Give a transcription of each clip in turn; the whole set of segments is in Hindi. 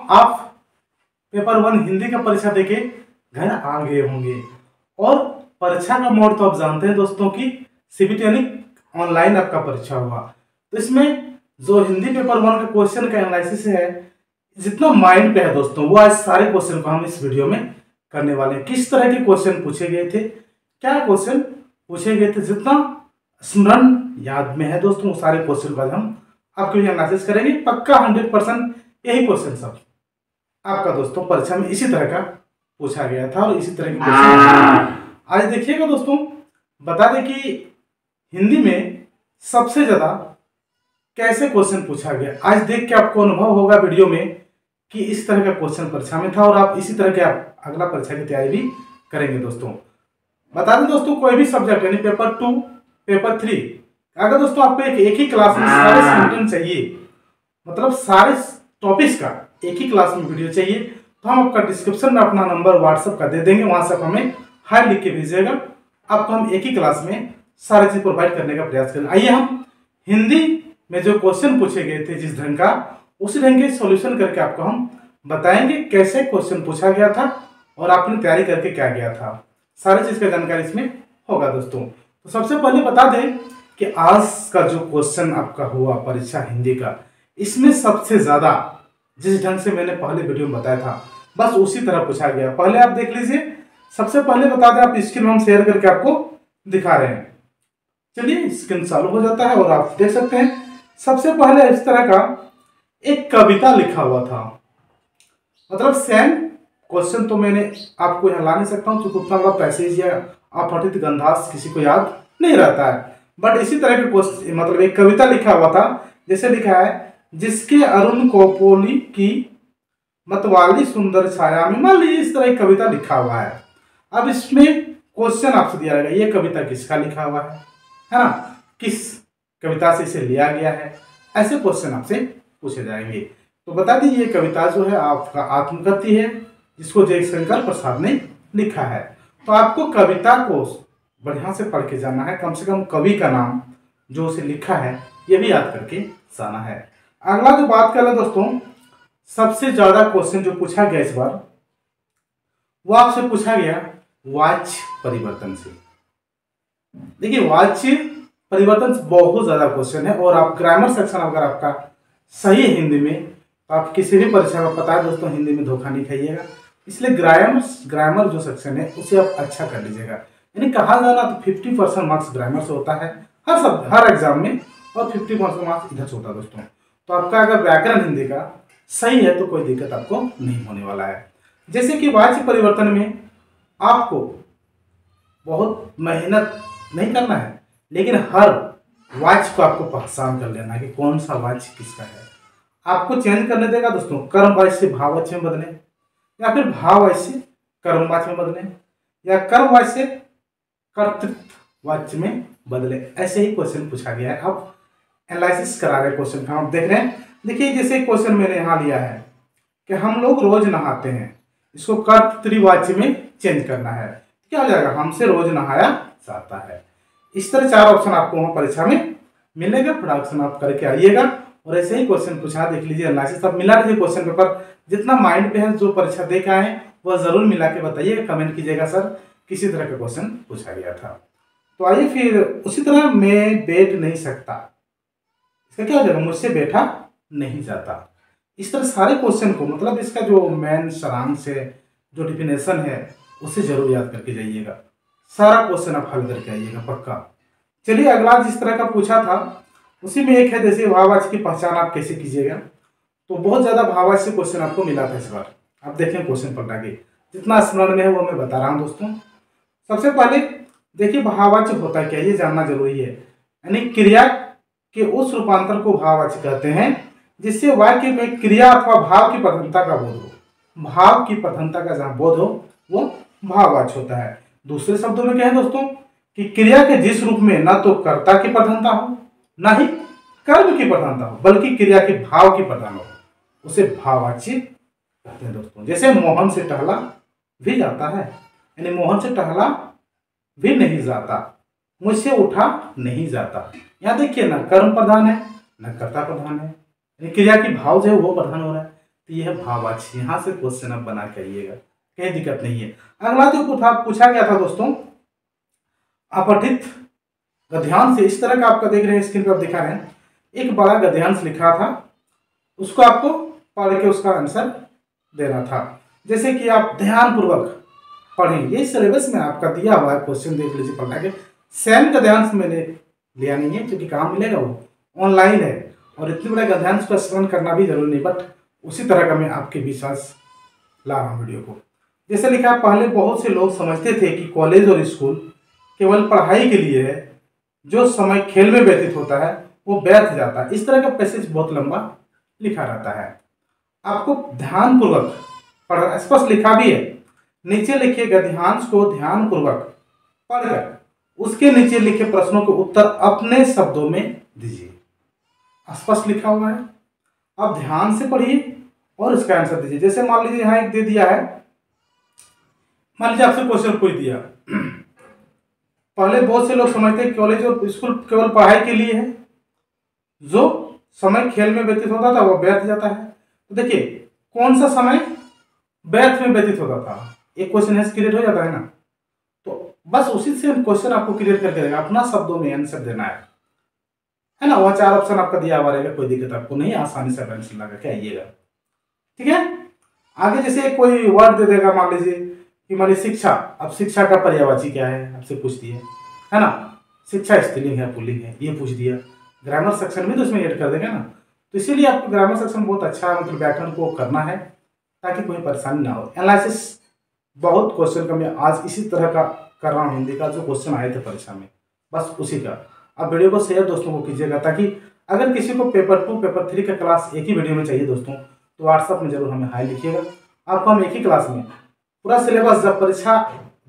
आप पेपर 1 हिंदी का परीक्षा देके घर आ गए होंगे। और परीक्षा का मोड तो आप जानते हैं दोस्तों कि सीबीटी यानी ऑनलाइन आपका परीक्षा हुआ। तो इसमें जो हिंदी पेपर 1 का क्वेश्चन का एनालिसिस है, जितना माइंड पे है दोस्तों, वो आज सारे क्वेश्चन को हम इस वीडियो में करने वाले हैं। किस तरह के क्वेश्चन पूछे गए थे, क्या क्वेश्चन पूछे गए थे, जितना स्मरण याद में है दोस्तों, वो सारे क्वेश्चन का हम आपके लिए एनालिसिस करेंगे। पक्का 100% यही क्वेश्चन सब आपका दोस्तों परीक्षा में इसी तरह का पूछा गया था और इसी तरह के क्वेश्चन आज देखिएगा दोस्तों। बता दें कि हिंदी में सबसे ज्यादा कैसे क्वेश्चन पूछा गया। आज देख के आपको अनुभव होगा वीडियो में कि इस तरह का क्वेश्चन परीक्षा में था और आप इसी तरह के आप अगला परीक्षा की तैयारी भी करेंगे दोस्तों। बता दें दोस्तों, कोई भी सब्जेक्ट यानी पेपर 2, पेपर 3, अगर दोस्तों आपको एक ही क्लास में सारे कंटेंट चाहिए, मतलब सारे टॉपिक्स का एक ही क्लास में वीडियो चाहिए, तो हम आपका डिस्क्रिप्शन में अपना नंबर व्हाट्सएप का दे देंगे। वहां से आप हमें हाई लिख के भेजिएगा, आपको हम एक ही क्लास में सारे चीज प्रोवाइड करने का प्रयास करें। आइए हम हिंदी में जो क्वेश्चन पूछे गए थे जिस ढंग का, उसी ढंग के सॉल्यूशन करके आपको हम बताएंगे कैसे क्वेश्चन पूछा गया था और आपने तैयारी करके क्या गया था। सारी चीज का जानकारी इसमें होगा दोस्तों। तो सबसे पहले बता दें कि आज का जो क्वेश्चन आपका हुआ परीक्षा हिंदी का, इसमें सबसे ज्यादा जिस ढंग से मैंने पहले वीडियो में बताया था बस उसी तरह पूछा गया। पहले आप देख लीजिए। सबसे पहले बता दें, आप स्क्रीन हम शेयर करके आपको दिखा रहे हैं। चलिए स्क्रीन चालू हो जाता है और आप देख सकते हैं। सबसे पहले इस तरह का एक कविता लिखा हुआ था, मतलब सेम क्वेश्चन तो मैंने आपको यहाँ ला नहीं सकता हूँ क्योंकि उतना बड़ा पैसेज या अपठित गंधास किसी को याद नहीं रहता है। बट इसी तरह के क्वेश्चन, मतलब एक कविता लिखा हुआ था, जैसे लिखा है, जिसके अरुण कोपोली की मतवाली सुंदर छाया में। मान लीजिए इस तरह की कविता लिखा हुआ है। अब इसमें क्वेश्चन आपसे दिया रहेगा, ये कविता किसका लिखा हुआ है ना, किस कविता से इसे लिया गया है, ऐसे क्वेश्चन आपसे पूछे जाएंगे। तो बता दीजिए ये कविता जो है आपका आत्मकथी है, जिसको जयशंकर प्रसाद ने लिखा है। तो आपको कविता को बढ़िया से पढ़ के जाना है, कम से कम कवि का नाम जो उसे लिखा है ये भी याद करके जाना है। अगला जो बात कर रहे दोस्तों, सबसे ज्यादा क्वेश्चन जो पूछा गया इस बार, वो आपसे पूछा गया वाच्य परिवर्तन से। देखिए वाच्य परिवर्तन बहुत ज्यादा क्वेश्चन है और आप ग्रामर सेक्शन अगर आपका सही है हिंदी में, तो आप किसी भी परीक्षा में, पता है दोस्तों हिंदी में धोखा नहीं खाइएगा, इसलिए ग्रामर जो सेक्शन है उसे आप अच्छा कर लीजिएगा। यानी कहा जाना तो 50% मार्क्स ग्रामर से होता है हर एग्जाम में, और 50% मार्क्स इधर से होता है दोस्तों। तो आपका अगर व्याकरण हिंदी का सही है तो कोई दिक्कत आपको नहीं होने वाला है। जैसे कि वाच्य परिवर्तन में आपको बहुत मेहनत नहीं करना है, लेकिन हर वाच्य को आपको पहचान कर लेना है कि कौन सा वाच्य किसका है। आपको चेंज करने देगा दोस्तों, कर्म वाच्य से भाववाच्य में बदले, या फिर भाववाच्य से कर्मवाच्य में बदले, या कर्मवाच्य से कर्तृत्ववाच्य में बदले। ऐसे ही क्वेश्चन पूछा गया है। अब एनालिसिस करा रहे क्वेश्चन का, आप देख रहे हैं। देखिए जैसे क्वेश्चन मैंने यहाँ लिया है कि हम लोग रोज नहाते हैं, इसको कर्तृवाच्य में चेंज करना है, क्या हो जाएगा, हमसे रोज नहाया जाता है। इस तरह 4 ऑप्शन आपको वहां परीक्षा में मिलेगा, प्रोडक्शन आप करके आइएगा। और ऐसे ही क्वेश्चन पूछा, देख लीजिए एनालिसिस आप मिला लीजिए क्वेश्चन पेपर, जितना माइंड पे है जो परीक्षा दे के आए वह जरूर मिला के बताइएगा, कमेंट कीजिएगा सर किसी तरह का क्वेश्चन पूछा गया था। तो आइए फिर उसी तरह, मैं बैठ नहीं सकता, इसका क्या हो जाएगा, मुझसे बैठा नहीं जाता। इस तरह सारे क्वेश्चन को, मतलब इसका जो मेन सारांश है, जो डिफिनेशन है, उसे जरूर याद करके जाइएगा। सारा क्वेश्चन आप हल करके आइएगा पक्का। चलिए अगला जिस तरह का पूछा था उसी में एक है, जैसे भाववाच्य की पहचान आप कैसे कीजिएगा। तो बहुत ज्यादा भाववाच्य से क्वेश्चन आपको मिला था इस बार। आप देखें क्वेश्चन पलटा के, जितना स्मरण में है वो मैं बता रहा हूँ दोस्तों। सबसे पहले देखिए भाववाच्य होता है क्या, ये जानना जरूरी है। यानी क्रिया के उस रूपांतर को भाववाच्य कहते हैं जिससे वाक्य में क्रिया अथवा भाव की प्रधानता का बोध हो। भाव की प्रधानता का जहां बोध हो वो भाववाच्य होता है। दूसरे शब्दों में क्या है दोस्तों, कि क्रिया के जिस रूप में न तो कर्ता की प्रधानता हो, न ही कर्म की प्रधानता हो, बल्कि क्रिया के भाव की प्रधान हो, उसे भाववाच्य कहते हैं दोस्तों। जैसे मोहन से टहला भी जाता है, यानी मोहन से टहला भी नहीं जाता, मुझसे उठा नहीं जाता। यहाँ देखिए ना कर्म प्रधान है न कर्ता प्रधान है, यानी क्रिया की भाव जो है वो प्रधान हो रहा है। तो ये है भाववाची, यहाँ से क्वेश्चन आप बना के आइएगा, कहीं दिक्कत नहीं है। अगला जो पूछा गया था दोस्तों, अपठित गद्यांश से, इस तरह का आपका देख रहे हैं स्क्रीन पर, आप दिखा रहे हैं एक बड़ा गद्यांश लिखा था, उसको आपको पढ़ के उसका आंसर देना था। जैसे कि आप ध्यानपूर्वक पढ़ें, ये सिलेबस में आपका दिया हुआ है, क्वेश्चन देख लीजिए पढ़ा के। सेम गद्यांश मैंने लिया नहीं है क्योंकि कहाँ मिलेगा, वो ऑनलाइन है और इतने बड़े गद्यांश का स्मरण करना भी जरूरी नहीं, बट उसी तरह का मैं आपके विश्वास ला रहा हूँ वीडियो को। जैसे लिखा, पहले बहुत से लोग समझते थे कि कॉलेज और स्कूल केवल पढ़ाई के लिए है, जो समय खेल में व्यतीत होता है वो व्यर्थ जाता है। इस तरह का पैसेज बहुत लंबा लिखा रहता है, आपको ध्यानपूर्वक पढ़ना, स्पष्ट लिखा भी है, नीचे लिखे गद्यांश को ध्यानपूर्वक पढ़कर उसके नीचे लिखे प्रश्नों के उत्तर अपने शब्दों में दीजिए। स्पष्ट लिखा हुआ है, आप ध्यान से पढ़िए और इसका आंसर दीजिए। जैसे मान लीजिए यहाँ एक दे दिया है, मान लीजिए आपसे क्वेश्चन कोई दिया, पहले बहुत से लोग समझते हैं कॉलेज और स्कूल केवल पढ़ाई के लिए है, जो समय खेल में व्यतीत होता था वो व्यर्थ जाता है। तो देखिए कौन सा समय व्यर्थ में व्यतीत होता था, एक क्वेश्चन क्रिएट हो जाता है ना, तो बस उसी से क्वेश्चन आपको क्रिएट करके देगा, अपना शब्दों में आंसर देना है ना। वह 4 ऑप्शन आपका दिया हुआ रहेगा, कोई दिक्कत आपको नहीं, आसानी से आंसर लगा के आइएगा, ठीक है। आगे जैसे कोई वर्ड दे देगा, मान लीजिए कि मान लीजिए शिक्षा, अब शिक्षा का पर्यायवाची क्या है आपसे पूछ दिया है ना, शिक्षा स्त्रीलिंग है पुल्लिंग है ये पूछ दिया, ग्रामर सेक्शन भी तो उसमें ऐड कर देगा ना। तो इसीलिए आपको ग्रामर सेक्शन बहुत अच्छा मतलब व्याकरण को करना है ताकि कोई परेशानी ना हो। एनालिसिस बहुत क्वेश्चन का मैं आज इसी तरह का कर रहा हूँ, हिंदी का जो क्वेश्चन आए थे परीक्षा में, बस उसी का। आप वीडियो को शेयर दोस्तों को कीजिएगा, ताकि अगर किसी को पेपर 2 पेपर 3 का क्लास एक ही वीडियो में चाहिए दोस्तों, तो व्हाट्सअप में जरूर हमें हाई लिखिएगा। आपको हम एक ही क्लास में पूरा सिलेबस, जब परीक्षा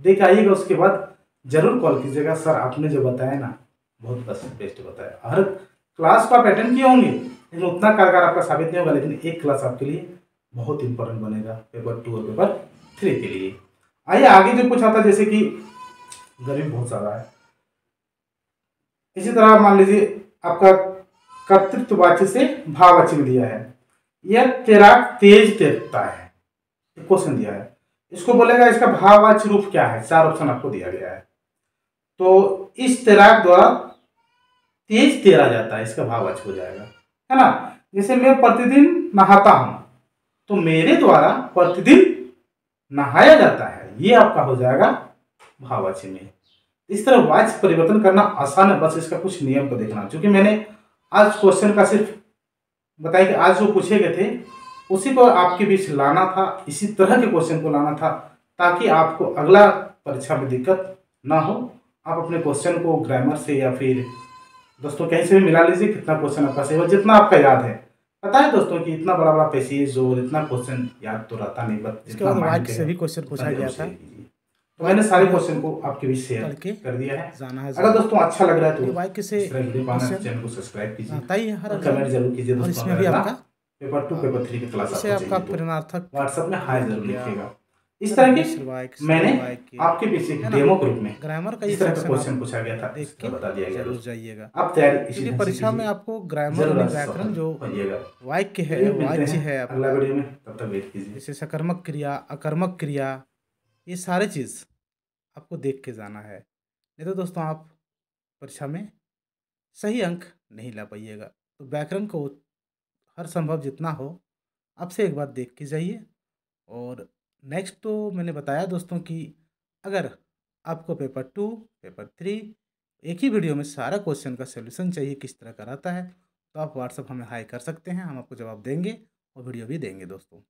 दे के आइएगा उसके बाद जरूर कॉल कीजिएगा, सर आपने जो बताया ना बहुत बेस्ट बताया। हर क्लास को आप अटेंड किए होंगे लेकिन उतना कारगर आपका साबित नहीं होगा, लेकिन एक क्लास आपके लिए बहुत इंपॉर्टेंट बनेगा पेपर 2 और पेपर 3 के लिए। आइए आगे जो पूछा था, जैसे कि गर्मी बहुत ज़्यादा है, इसी तरह मान लीजिए आपका कर्तृत्ववाची से भाववाची में दिया है, यह तैराक तेज तैरता है, क्वेश्चन दिया है, इसको बोलेगा इसका भाववाची रूप क्या है, 4 ऑप्शन आपको दिया गया है। तो इस तैराक द्वारा तेज तैरा जाता है, इसका भाववाची हो जाएगा, है ना। जैसे मैं प्रतिदिन नहाता हूं, तो मेरे द्वारा प्रतिदिन नहाया जाता है, ये आपका हो जाएगा भाववाची में। इस तरह वाच्य परिवर्तन करना आसान है, बस इसका कुछ नियम को देखना। क्योंकि मैंने आज क्वेश्चन का सिर्फ बताया कि आज जो पूछे गए थे उसी को आपके बीच लाना था, इसी तरह के क्वेश्चन को लाना था, ताकि आपको अगला परीक्षा में दिक्कत ना हो। आप अपने क्वेश्चन को ग्रामर से या फिर दोस्तों कहीं से भी मिला लीजिए, कितना क्वेश्चन आपका सही हो, जितना आपका याद है। पता है दोस्तों कि इतना बड़ा बड़ा पैसेज और इतना क्वेश्चन याद तो रहता नहीं, बट जितना माइंड से भी क्वेश्चन पूछा गया था, तो मैंने सारे क्वेश्चन को आपके बीच शेयर कर दिया है। अगर दोस्तों अच्छा लग रहा है तो चैनल को सब्सक्राइब कीजिए, कमेंट जरूर कीजिए दोस्तों। पेपर 2 पेपर 3 की क्लास आपको चाहिए, व्हाट्सएप में हाय जरूर लिखिएगा। इस तरह के मैंने आपके पीछे डेमो ग्रुप में ग्रामर का इस तरह का क्वेश्चन पूछा गया था, देख के बता दिया गया, जरूर जाइएगा। आप तैयारी इसी परीक्षा में आपको ग्रामर और व्याकरण जो वाक्य है, वाच्य है, अगला वीडियो में, तब तक वेट कीजिए। जैसे सकर्मक क्रिया, अकर्मक क्रिया, ये सारे चीज़ आपको देख के जाना है, नहीं तो दोस्तों आप परीक्षा में सही अंक नहीं ला पाइएगा। तो व्याकरण को हर संभव जितना हो आपसे एक बार देख के जाइए। और नेक्स्ट तो मैंने बताया दोस्तों कि अगर आपको पेपर 2 पेपर 3 एक ही वीडियो में सारा क्वेश्चन का सलूशन चाहिए किस तरह का रहता है, तो आप व्हाट्सअप हमें हाई कर सकते हैं, हम आपको जवाब देंगे और वीडियो भी देंगे दोस्तों।